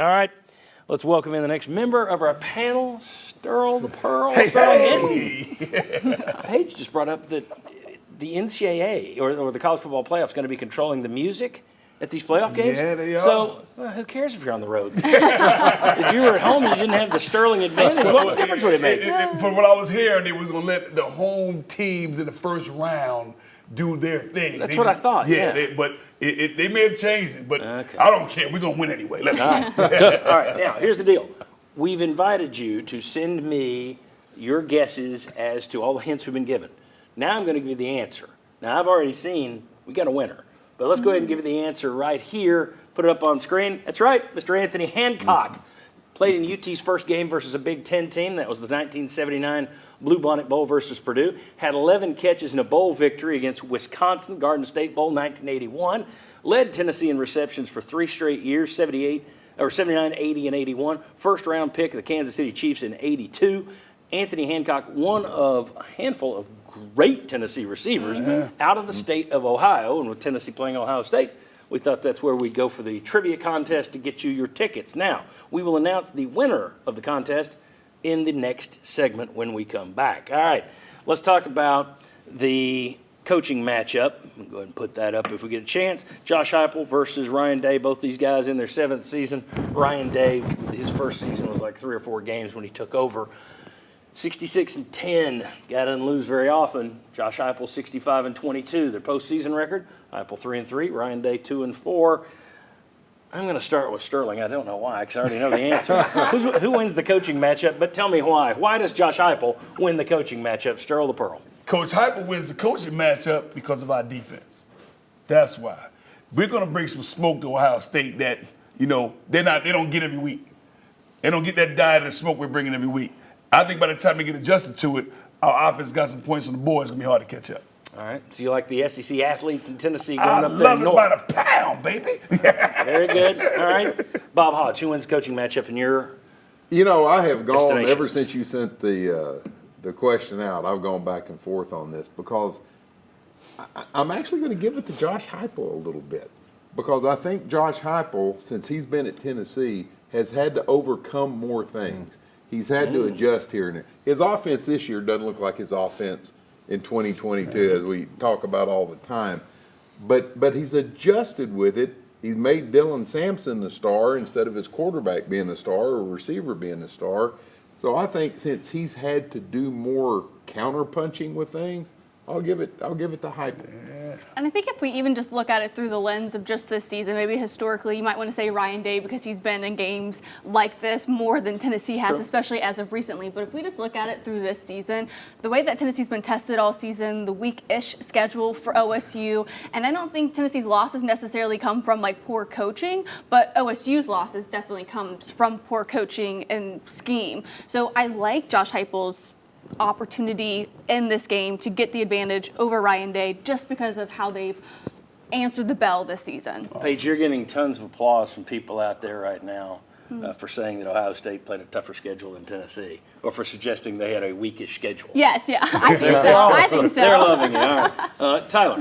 All right, let's welcome in the next member of our panel, Sterl the Pearl. Hey. Paige just brought up that the NCAA or the college football playoff is going to be controlling the music at these playoff games. Yeah, they are. So who cares if you're on the road? If you were at home and you didn't have the Sterling advantage, what difference would it make? From what I was hearing, they were going to let the home teams in the first round do their thing. That's what I thought. Yeah. They may have changed it, but Okay. I don't care. We're going to win anyway. Let's go. All right, now here's the deal. We've invited you to send me your guesses as to all the hints we've been given. Now I'm going to give you the answer. Now I've already seen we got a winner, but let's go ahead and give you the answer right here. Put it up on screen. That's right, Mr. Anthony Hancock. Played in UT's first game versus a Big Ten team. That was the 1979 Bluebonnet Bowl versus Purdue. Had 11 catches in a bowl victory against Wisconsin, Garden State Bowl 1981. Led Tennessee in receptions for 3 straight years, 79, 80, and 81. First round pick of the Kansas City Chiefs in 82. Anthony Hancock, one of a handful of great Tennessee receivers out of the state of Ohio. And with Tennessee playing Ohio State, we thought that's where we'd go for the trivia contest to get you your tickets. Now, we will announce the winner of the contest in the next segment when we come back. All right, let's talk about the coaching matchup. I'm going to go ahead and put that up if we get a chance. Josh Heupel versus Ryan Day, both these guys in their 7th season. Ryan Day, his first season was like 3 or 4 games when he took over. 66-10. Guy doesn't lose very often. Josh Heupel 65-22. Their postseason record: Heupel 3-3, Ryan Day 2-4. I'm going to start with Sterling. I don't know why, because I already know the answer. Who wins the coaching matchup? But tell me why. Why does Josh Heupel win the coaching matchup? Sterl the Pearl. Coach Heupel wins the coaching matchup because of our defense. That's why. We're going to bring some smoke to Ohio State that, they don't get every week. They don't get that diet of smoke we're bringing every week. I think by the time they get adjusted to it, our offense got some points on the board. It's going to be hard to catch up. All right. So you like the SEC athletes in Tennessee going up there I love it north? by the pound, baby. Very good. All right. Bob Hodge, who wins the coaching matchup in your I have gone, estimation? ever since you sent the question out, I've gone back and forth on this because I'm actually going to give it to Josh Heupel a little bit. Because I think Josh Heupel, since he's been at Tennessee, has had to overcome more things. He's had to adjust here and there. His offense this year doesn't look like his offense in 2022, as we talk about all the time. But he's adjusted with it. He's made Dylan Sampson the star instead of his quarterback being the star or receiver being the star. So I think since he's had to do more counter-punching with things, I'll give it to Heupel. And I think if we even just look at it through the lens of just this season, maybe historically you might want to say Ryan Day because he's been in games like this more than Tennessee has, especially as of recently. But if we just look at it through this season, the way that Tennessee's been tested all season, the weak-ish schedule for OSU, and I don't think Tennessee's losses necessarily come from poor coaching, but OSU's losses definitely comes from poor coaching and scheme. So I like Josh Heupel's opportunity in this game to get the advantage over Ryan Day just because of how they've answered the bell this season. Paige, you're getting tons of applause from people out there right now for saying that Ohio State played a tougher schedule than Tennessee, or for suggesting they had a weakish schedule. Yes, yeah, I think so. I think so. They're loving it. All right. Tyler.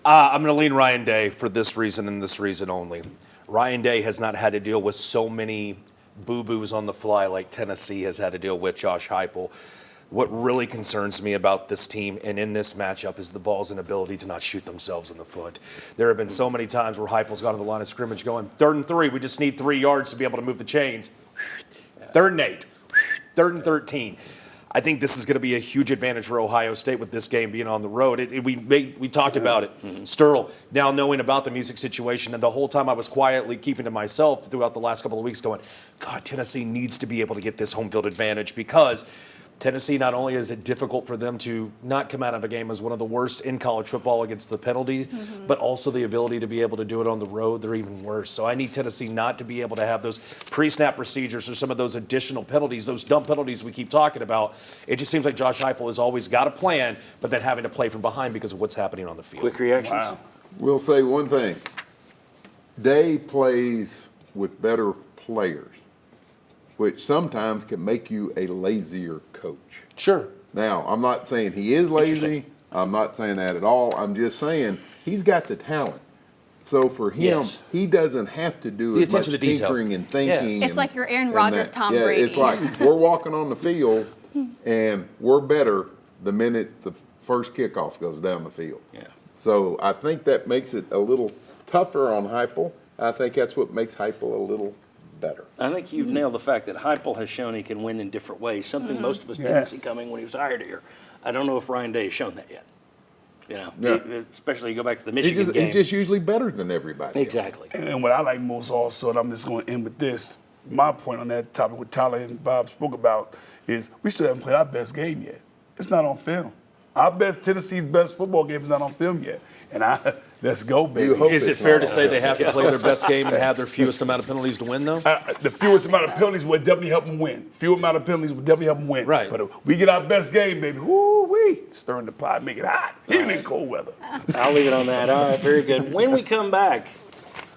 I'm going to lean Ryan Day for this reason and this reason only. Ryan Day has not had to deal with so many boo-boos on the fly like Tennessee has had to deal with Josh Heupel. What really concerns me about this team and in this matchup is the Vols' inability to not shoot themselves in the foot. There have been so many times where Heupel's gone to the line of scrimmage going, 3rd and 3, we just need 3 yards to be able to move the chains. 3rd and 8, 3rd and 13. I think this is going to be a huge advantage for Ohio State with this game being on the road. We talked about it. Sterl, now knowing about the music situation, and the whole time I was quietly keeping to myself throughout the last couple of weeks going, God, Tennessee needs to be able to get this home field advantage because Tennessee, not only is it difficult for them to not come out of a game as one of the worst in college football against the penalties, but also the ability to be able to do it on the road, they're even worse. So I need Tennessee not to be able to have those pre-snap procedures or some of those additional penalties, those dumb penalties we keep talking about. It just seems like Josh Heupel has always got a plan, but then having to play from behind because of what's happening on the field. Quick reactions. Wow. We'll say one thing. Day plays with better players, which sometimes can make you a lazier coach. Sure. Now, I'm not saying he is lazy. I'm not saying that at all. I'm just saying he's got the talent. So for him, Yes. he doesn't have to do The as much attention to detail. tinkering and thinking. Yes. It's and- like your Aaron and Rodgers, that. Tom yeah, Brady. It's like we're walking on the field and we're better the minute the first kickoff goes down the field. Yeah. So I think that makes it a little tougher on Heupel. I think that's what makes Heupel a little better. I think you've nailed the fact that Heupel has shown he can win in different ways, something most of us didn't see coming when he was hired here. I don't know if Ryan Day has shown that yet. You know, Yeah. especially you go back to the Michigan game. He's just usually better than everybody. Exactly. And what I like most also, and I'm just going to end with this, my point on that topic, what Tyler and Bob spoke about, is we still haven't played our best game yet. It's not on film. Tennessee's best football game is not on film yet. And let's go, baby. You hope Is it it's fair not to on say film. they have to play their best game and have their fewest amount of penalties to win, though? The fewest amount of penalties would definitely help them win. Few amount of penalties would definitely help them win. Right. But if we get our best game, baby, woo-wee, stirring the pot, make it hot, even in cold weather. I'll leave it on that. All right, very good. When we come back,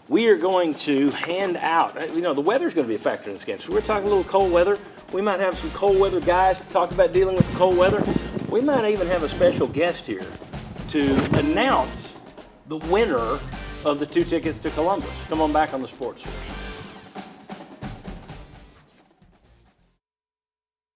we are going to hand out, the weather's going to be a factor in this game. So we're talking a little cold weather. We might have some cold weather guys talk about dealing with the cold weather. We might even have a special guest here to announce the winner of the 2 tickets to Columbus. Come on back on the Sports Source.